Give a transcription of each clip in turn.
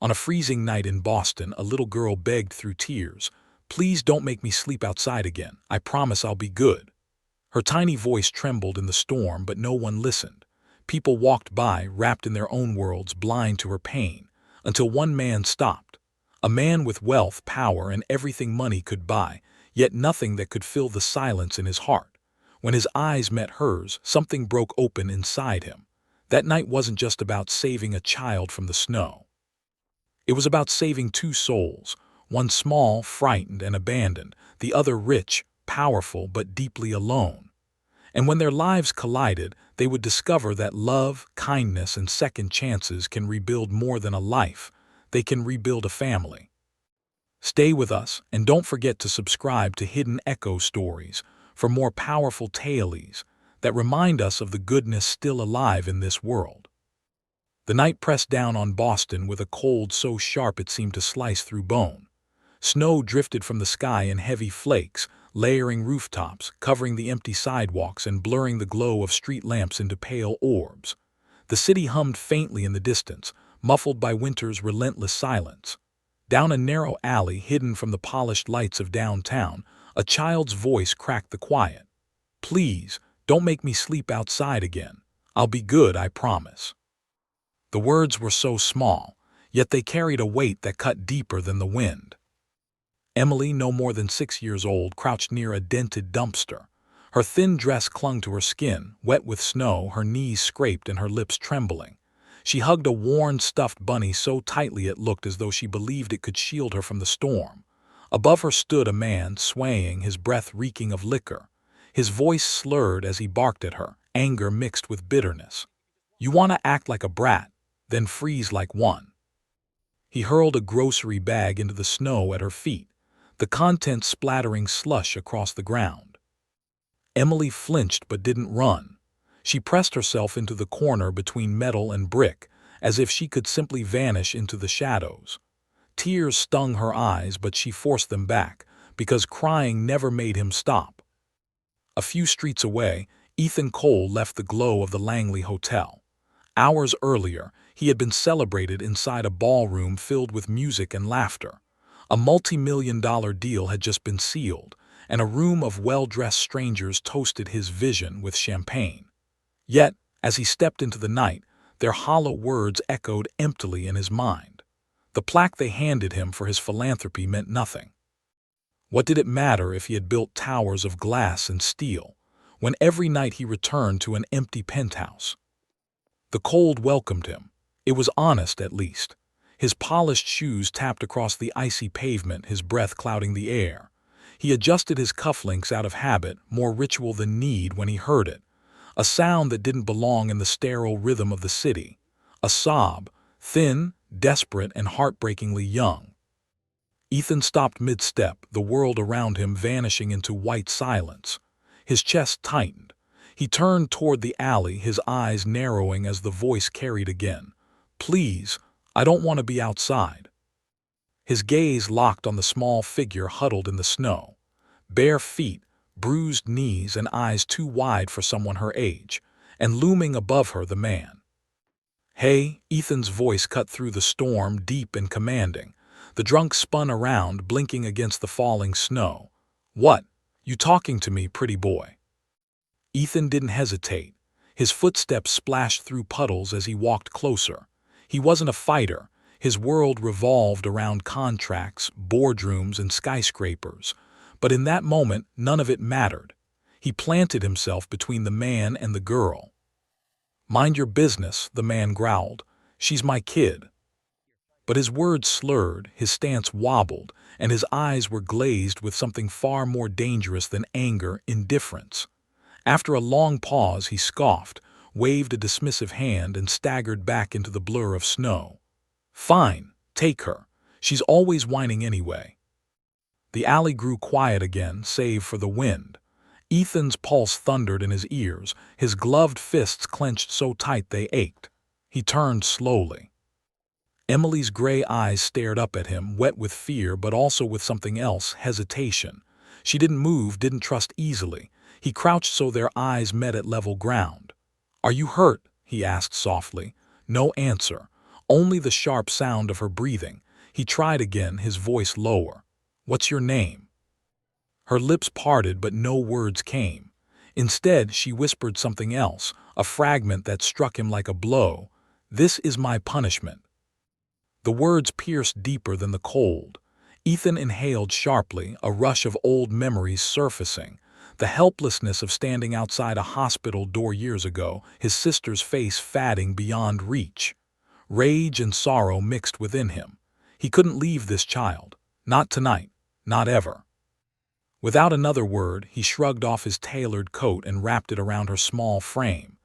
On a freezing night in Boston, a little girl begged through tears, "Please don't make me sleep outside again. I promise I'll be good." Her tiny voice trembled in the storm, but no one listened. People walked by, wrapped in their own worlds, blind to her pain, until one man stopped. A man with wealth, power, and everything money could buy, yet nothing that could fill the silence in his heart. When his eyes met hers, something broke open inside him. That night wasn't just about saving a child from the snow. It was about saving two souls, one small, frightened, and abandoned, the other rich, powerful, but deeply alone. And when their lives collided, they would discover that love, kindness, and second chances can rebuild more than a life. They can rebuild a family. Stay with us, and don't forget to subscribe to Hidden Echo Stories for more powerful tales that remind us of the goodness still alive in this world. The night pressed down on Boston with a cold so sharp it seemed to slice through bone. Snow drifted from the sky in heavy flakes, layering rooftops, covering the empty sidewalks, and blurring the glow of street lamps into pale orbs. The city hummed faintly in the distance, muffled by winter's relentless silence. Down a narrow alley hidden from the polished lights of downtown, a child's voice cracked the quiet. "Please, don't make me sleep outside again. I'll be good, I promise." The words were so small, yet they carried a weight that cut deeper than the wind. Emily, no more than 6 years old, crouched near a dented dumpster. Her thin dress clung to her skin, wet with snow, her knees scraped and her lips trembling. She hugged a worn, stuffed bunny so tightly it looked as though she believed it could shield her from the storm. Above her stood a man, swaying, his breath reeking of liquor. His voice slurred as he barked at her, anger mixed with bitterness. "You want to act like a brat, then freeze like one." He hurled a grocery bag into the snow at her feet, the contents splattering slush across the ground. Emily flinched but didn't run. She pressed herself into the corner between metal and brick, as if she could simply vanish into the shadows. Tears stung her eyes, but she forced them back, because crying never made him stop. A few streets away, Ethan Cole left the glow of the Langley Hotel. Hours earlier, he had been celebrated inside a ballroom filled with music and laughter. A multi-million-dollar deal had just been sealed, and a room of well-dressed strangers toasted his vision with champagne. Yet, as he stepped into the night, their hollow words echoed emptily in his mind. The plaque they handed him for his philanthropy meant nothing. What did it matter if he had built towers of glass and steel, when every night he returned to an empty penthouse? The cold welcomed him. It was honest, at least. His polished shoes tapped across the icy pavement, his breath clouding the air. He adjusted his cufflinks out of habit, more ritual than need, when he heard it. A sound that didn't belong in the sterile rhythm of the city. A sob, thin, desperate, and heartbreakingly young. Ethan stopped mid-step, the world around him vanishing into white silence. His chest tightened. He turned toward the alley, his eyes narrowing as the voice carried again. "Please, I don't want to be outside." His gaze locked on the small figure huddled in the snow. Bare feet, bruised knees, and eyes too wide for someone her age, and looming above her the man. "Hey," Ethan's voice cut through the storm, deep and commanding. The drunk spun around, blinking against the falling snow. "What? You talking to me, pretty boy?" Ethan didn't hesitate. His footsteps splashed through puddles as he walked closer. He wasn't a fighter. His world revolved around contracts, boardrooms, and skyscrapers. But in that moment, none of it mattered. He planted himself between the man and the girl. "Mind your business," the man growled. "She's my kid." But his words slurred, his stance wobbled, and his eyes were glazed with something far more dangerous than anger, indifference. After a long pause, he scoffed, waved a dismissive hand, and staggered back into the blur of snow. "Fine, take her. She's always whining anyway." The alley grew quiet again, save for the wind. Ethan's pulse thundered in his ears, his gloved fists clenched so tight they ached. He turned slowly. Emily's gray eyes stared up at him, wet with fear but also with something else, hesitation. She didn't move, didn't trust easily. He crouched so their eyes met at level ground. "Are you hurt?" he asked softly. No answer, only the sharp sound of her breathing. He tried again, his voice lower. "What's your name?" Her lips parted, but no words came. Instead, she whispered something else, a fragment that struck him like a blow. "This is my punishment." The words pierced deeper than the cold. Ethan inhaled sharply, a rush of old memories surfacing. The helplessness of standing outside a hospital door years ago, his sister's face fatting beyond reach. Rage and sorrow mixed within him. He couldn't leave this child. Not tonight. Not ever. Without another word, he shrugged off his tailored coat and wrapped it around her small frame.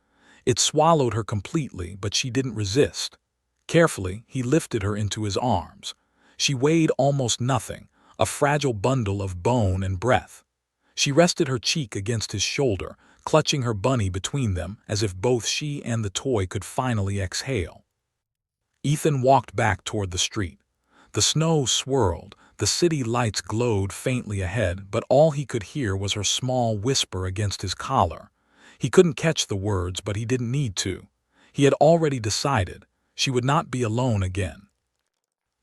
It swallowed her completely, but she didn't resist. Carefully, he lifted her into his arms. She weighed almost nothing, a fragile bundle of bone and breath. She rested her cheek against his shoulder, clutching her bunny between them as if both she and the toy could finally exhale. Ethan walked back toward the street. The snow swirled, the city lights glowed faintly ahead, but all he could hear was her small whisper against his collar. He couldn't catch the words, but he didn't need to. He had already decided she would not be alone again.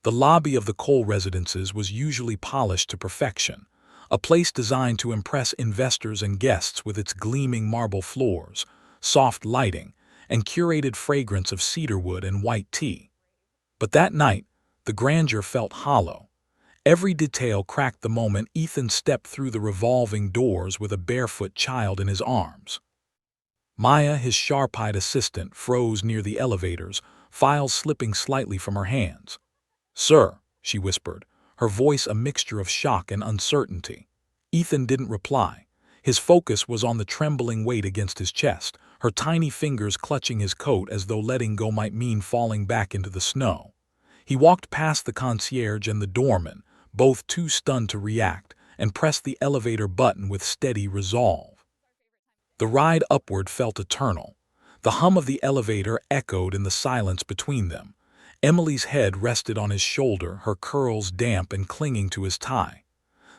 The lobby of the Cole residences was usually polished to perfection, a place designed to impress investors and guests with its gleaming marble floors, soft lighting, and curated fragrance of cedarwood and white tea. But that night, the grandeur felt hollow. Every detail cracked the moment Ethan stepped through the revolving doors with a barefoot child in his arms. Maya, his sharp-eyed assistant, froze near the elevators, files slipping slightly from her hands. "Sir," she whispered, her voice a mixture of shock and uncertainty. Ethan didn't reply. His focus was on the trembling weight against his chest, her tiny fingers clutching his coat as though letting go might mean falling back into the snow. He walked past the concierge and the doorman, both too stunned to react, and pressed the elevator button with steady resolve. The ride upward felt eternal. The hum of the elevator echoed in the silence between them. Emily's head rested on his shoulder, her curls damp and clinging to his tie.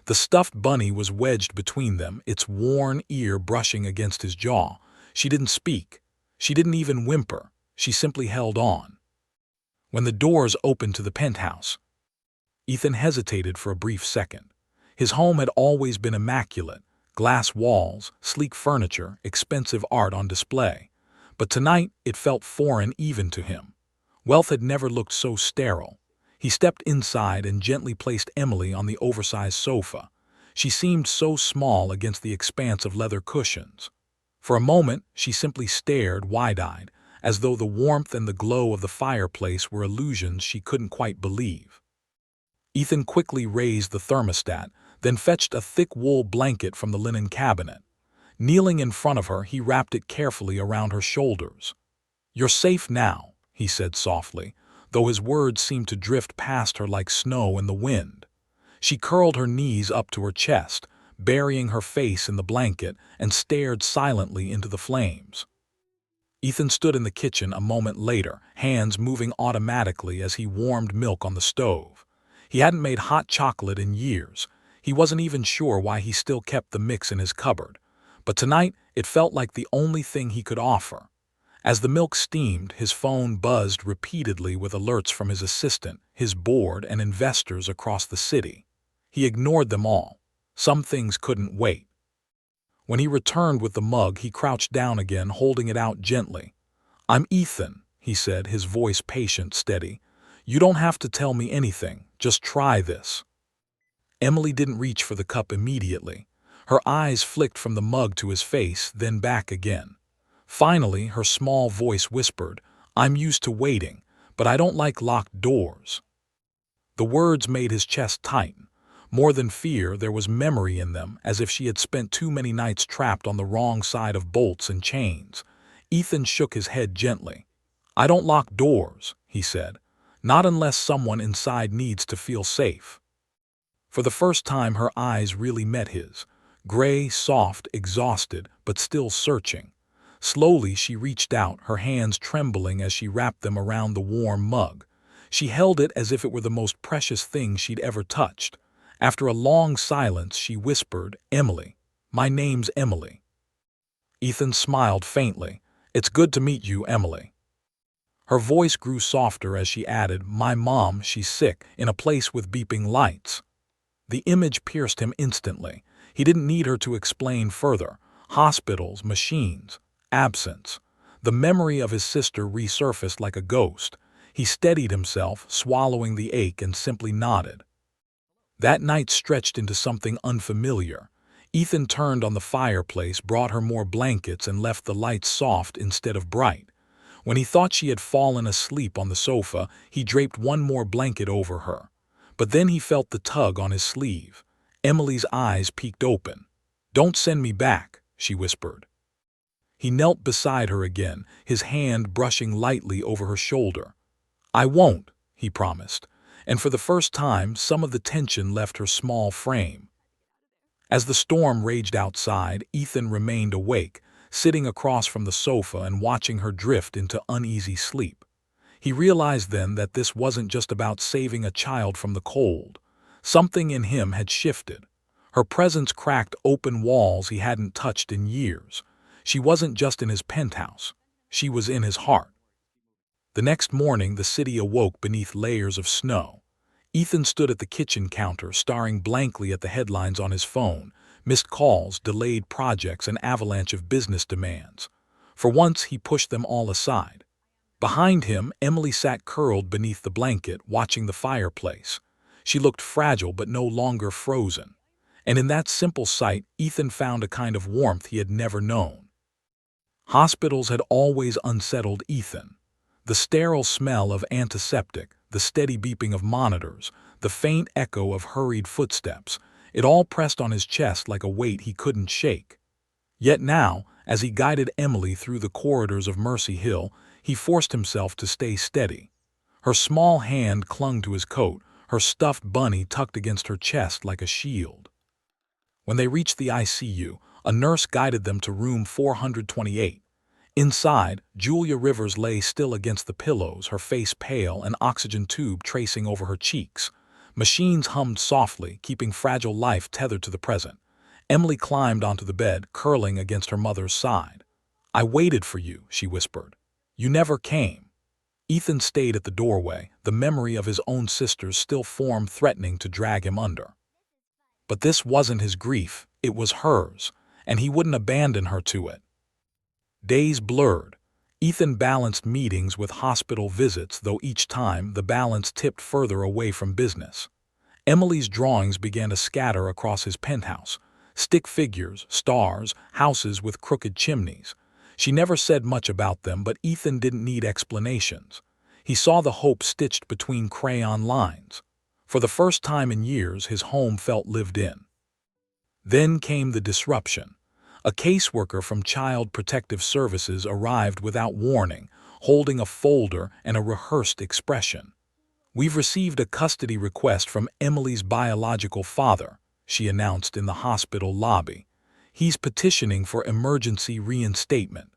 The stuffed bunny was wedged between them, its worn ear brushing against his jaw. She didn't speak. She didn't even whimper. She simply held on. When the doors opened to the penthouse, Ethan hesitated for a brief second. His home had always been immaculate, glass walls, sleek furniture, expensive art on display. But tonight it felt foreign even to him. Wealth had never looked so sterile. He stepped inside and gently placed Emily on the oversized sofa. She seemed so small against the expanse of leather cushions. For a moment, she simply stared wide-eyed, as though the warmth and the glow of the fireplace were illusions she couldn't quite believe. Ethan quickly raised the thermostat, then fetched a thick wool blanket from the linen cabinet. Kneeling in front of her, he wrapped it carefully around her shoulders. "You're safe now," he said softly, though his words seemed to drift past her like snow in the wind. She curled her knees up to her chest, burying her face in the blanket, and stared silently into the flames. Ethan stood in the kitchen a moment later, hands moving automatically as he warmed milk on the stove. He hadn't made hot chocolate in years. He wasn't even sure why he still kept the mix in his cupboard. But tonight, it felt like the only thing he could offer. As the milk steamed, his phone buzzed repeatedly with alerts from his assistant, his board, and investors across the city. He ignored them all. Some things couldn't wait. When he returned with the mug, he crouched down again, holding it out gently. "I'm Ethan," he said, his voice patient, steady. "You don't have to tell me anything. Just try this." Emily didn't reach for the cup immediately. Her eyes flicked from the mug to his face, then back again. Finally, her small voice whispered, "I'm used to waiting, but I don't like locked doors." The words made his chest tighten. More than fear, there was memory in them, as if she had spent too many nights trapped on the wrong side of bolts and chains. Ethan shook his head gently. "I don't lock doors," he said. "Not unless someone inside needs to feel safe." For the first time, her eyes really met his. Gray, soft, exhausted, but still searching. Slowly, she reached out, her hands trembling as she wrapped them around the warm mug. She held it as if it were the most precious thing she'd ever touched. After a long silence, she whispered, "Emily. My name's Emily." Ethan smiled faintly. "It's good to meet you, Emily." Her voice grew softer as she added, "My mom, she's sick, in a place with beeping lights." The image pierced him instantly. He didn't need her to explain further. Hospitals, machines, absence. The memory of his sister resurfaced like a ghost. He steadied himself, swallowing the ache, and simply nodded. That night stretched into something unfamiliar. Ethan turned on the fireplace, brought her more blankets, and left the lights soft instead of bright. When he thought she had fallen asleep on the sofa, he draped one more blanket over her. But then he felt the tug on his sleeve. Emily's eyes peeked open. "Don't send me back," she whispered. He knelt beside her again, his hand brushing lightly over her shoulder. "I won't," he promised, and for the first time some of the tension left her small frame. As the storm raged outside, Ethan remained awake, sitting across from the sofa and watching her drift into uneasy sleep. He realized then that this wasn't just about saving a child from the cold. Something in him had shifted. Her presence cracked open walls he hadn't touched in years. She wasn't just in his penthouse. She was in his heart. The next morning, the city awoke beneath layers of snow. Ethan stood at the kitchen counter, staring blankly at the headlines on his phone: missed calls, delayed projects, an avalanche of business demands. For once, he pushed them all aside. Behind him, Emily sat curled beneath the blanket, watching the fireplace. She looked fragile but no longer frozen. And in that simple sight, Ethan found a kind of warmth he had never known. Hospitals had always unsettled Ethan. The sterile smell of antiseptic, the steady beeping of monitors, the faint echo of hurried footsteps, it all pressed on his chest like a weight he couldn't shake. Yet now, as he guided Emily through the corridors of Mercy Hill, he forced himself to stay steady. Her small hand clung to his coat, her stuffed bunny tucked against her chest like a shield. When they reached the ICU, a nurse guided them to room 428. Inside, Julia Rivers lay still against the pillows, her face pale, an oxygen tube tracing over her cheeks. Machines hummed softly, keeping fragile life tethered to the present. Emily climbed onto the bed, curling against her mother's side. "I waited for you," she whispered. "You never came." Ethan stayed at the doorway, the memory of his own sister's still form threatening to drag him under. But this wasn't his grief, it was hers, and he wouldn't abandon her to it. Days blurred. Ethan balanced meetings with hospital visits, though each time the balance tipped further away from business. Emily's drawings began to scatter across his penthouse. Stick figures, stars, houses with crooked chimneys. She never said much about them, but Ethan didn't need explanations. He saw the hope stitched between crayon lines. For the first time in years, his home felt lived in. Then came the disruption. A caseworker from Child Protective Services arrived without warning, holding a folder and a rehearsed expression. "We've received a custody request from Emily's biological father," she announced in the hospital lobby. "He's petitioning for emergency reinstatement."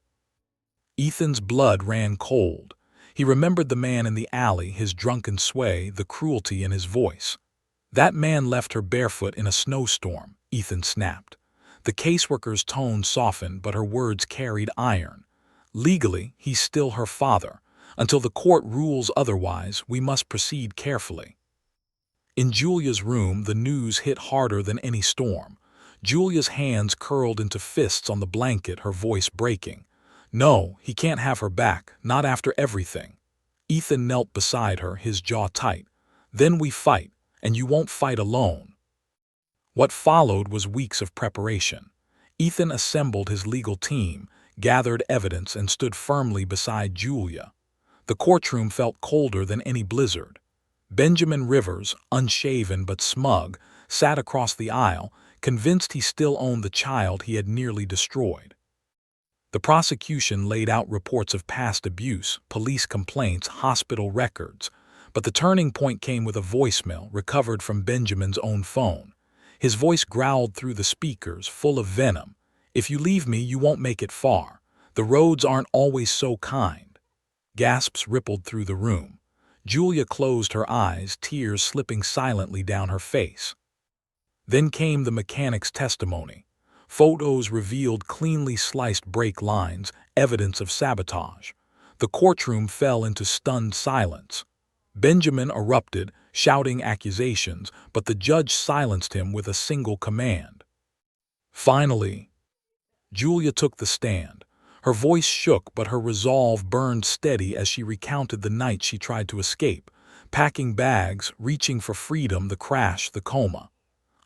Ethan's blood ran cold. He remembered the man in the alley, his drunken sway, the cruelty in his voice. "That man left her barefoot in a snowstorm," Ethan snapped. The caseworker's tone softened, but her words carried iron. "Legally, he's still her father. Until the court rules otherwise, we must proceed carefully." In Julia's room, the news hit harder than any storm. Julia's hands curled into fists on the blanket, her voice breaking. "No, he can't have her back, not after everything." Ethan knelt beside her, his jaw tight. "Then we fight, and you won't fight alone." What followed was weeks of preparation. Ethan assembled his legal team, gathered evidence, and stood firmly beside Julia. The courtroom felt colder than any blizzard. Benjamin Rivers, unshaven but smug, sat across the aisle, convinced he still owned the child he had nearly destroyed. The prosecution laid out reports of past abuse, police complaints, hospital records, but the turning point came with a voicemail recovered from Benjamin's own phone. His voice growled through the speakers, full of venom. "If you leave me, you won't make it far. The roads aren't always so kind." Gasps rippled through the room. Julia closed her eyes, tears slipping silently down her face. Then came the mechanic's testimony. Photos revealed cleanly sliced brake lines, evidence of sabotage. The courtroom fell into stunned silence. Benjamin erupted, shouting accusations, but the judge silenced him with a single command. Finally, Julia took the stand. Her voice shook, but her resolve burned steady as she recounted the night she tried to escape, packing bags, reaching for freedom, the crash, the coma.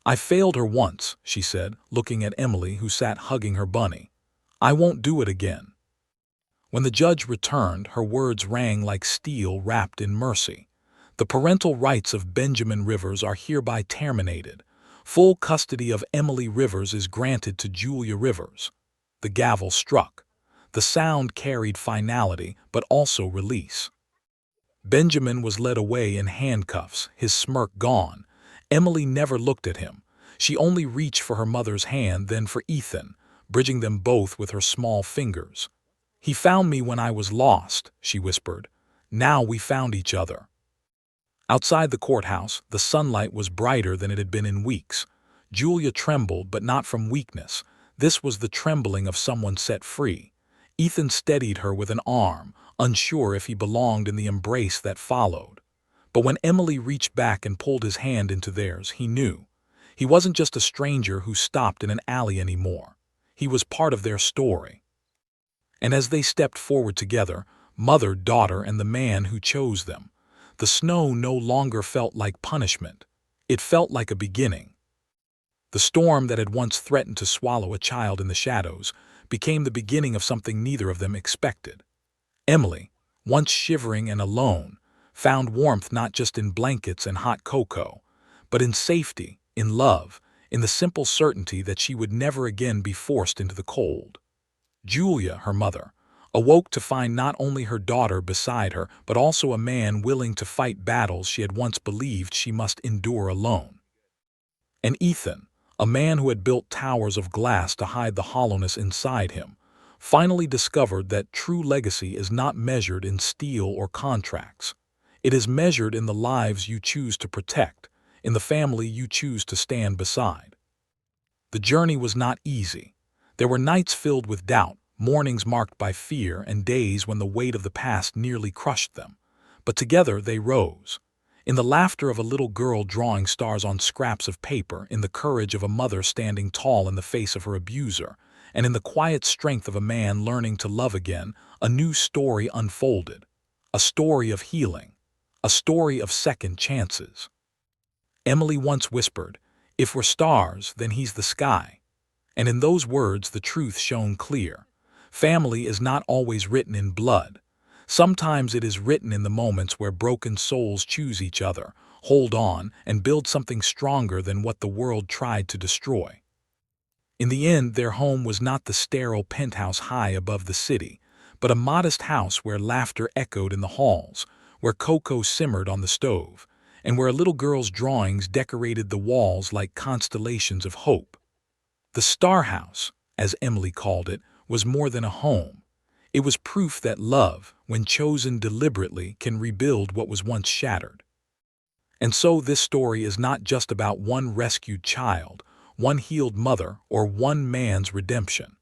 "I failed her once," she said, looking at Emily, who sat hugging her bunny. "I won't do it again." When the judge returned, her words rang like steel wrapped in mercy. "The parental rights of Benjamin Rivers are hereby terminated. Full custody of Emily Rivers is granted to Julia Rivers." The gavel struck. The sound carried finality, but also release. Benjamin was led away in handcuffs, his smirk gone. Emily never looked at him. She only reached for her mother's hand, then for Ethan, bridging them both with her small fingers. "He found me when I was lost," she whispered. "Now we found each other." Outside the courthouse, the sunlight was brighter than it had been in weeks. Julia trembled, but not from weakness. This was the trembling of someone set free. Ethan steadied her with an arm, unsure if he belonged in the embrace that followed. But when Emily reached back and pulled his hand into theirs, he knew. He wasn't just a stranger who stopped in an alley anymore. He was part of their story. And as they stepped forward together, mother, daughter, and the man who chose them, the snow no longer felt like punishment. It felt like a beginning. The storm that had once threatened to swallow a child in the shadows became the beginning of something neither of them expected. Emily, once shivering and alone, found warmth not just in blankets and hot cocoa, but in safety, in love, in the simple certainty that she would never again be forced into the cold. Julia, her mother, awoke to find not only her daughter beside her, but also a man willing to fight battles she had once believed she must endure alone. And Ethan, a man who had built towers of glass to hide the hollowness inside him, finally discovered that true legacy is not measured in steel or contracts. It is measured in the lives you choose to protect, in the family you choose to stand beside. The journey was not easy. There were nights filled with doubt, mornings marked by fear, and days when the weight of the past nearly crushed them. But together they rose. In the laughter of a little girl drawing stars on scraps of paper, in the courage of a mother standing tall in the face of her abuser, and in the quiet strength of a man learning to love again, a new story unfolded. A story of healing. A story of second chances. Emily once whispered, "If we're stars, then he's the sky." And in those words the truth shone clear. Family is not always written in blood. Sometimes it is written in the moments where broken souls choose each other, hold on, and build something stronger than what the world tried to destroy. In the end, their home was not the sterile penthouse high above the city, but a modest house where laughter echoed in the halls, where cocoa simmered on the stove, and where a little girl's drawings decorated the walls like constellations of hope. The Star House, as Emily called it, was more than a home. It was proof that love, when chosen deliberately, can rebuild what was once shattered. And so this story is not just about one rescued child, one healed mother, or one man's redemption.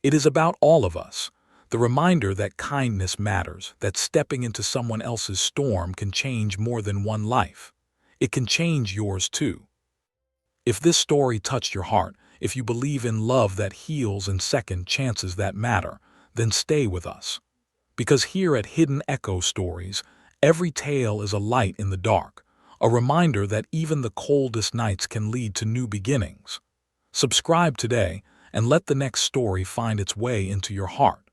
It is about all of us, the reminder that kindness matters, that stepping into someone else's storm can change more than one life. It can change yours too. If this story touched your heart, if you believe in love that heals and second chances that matter, then stay with us. Because here at Hidden Echo Stories, every tale is a light in the dark, a reminder that even the coldest nights can lead to new beginnings. Subscribe today and let the next story find its way into your heart.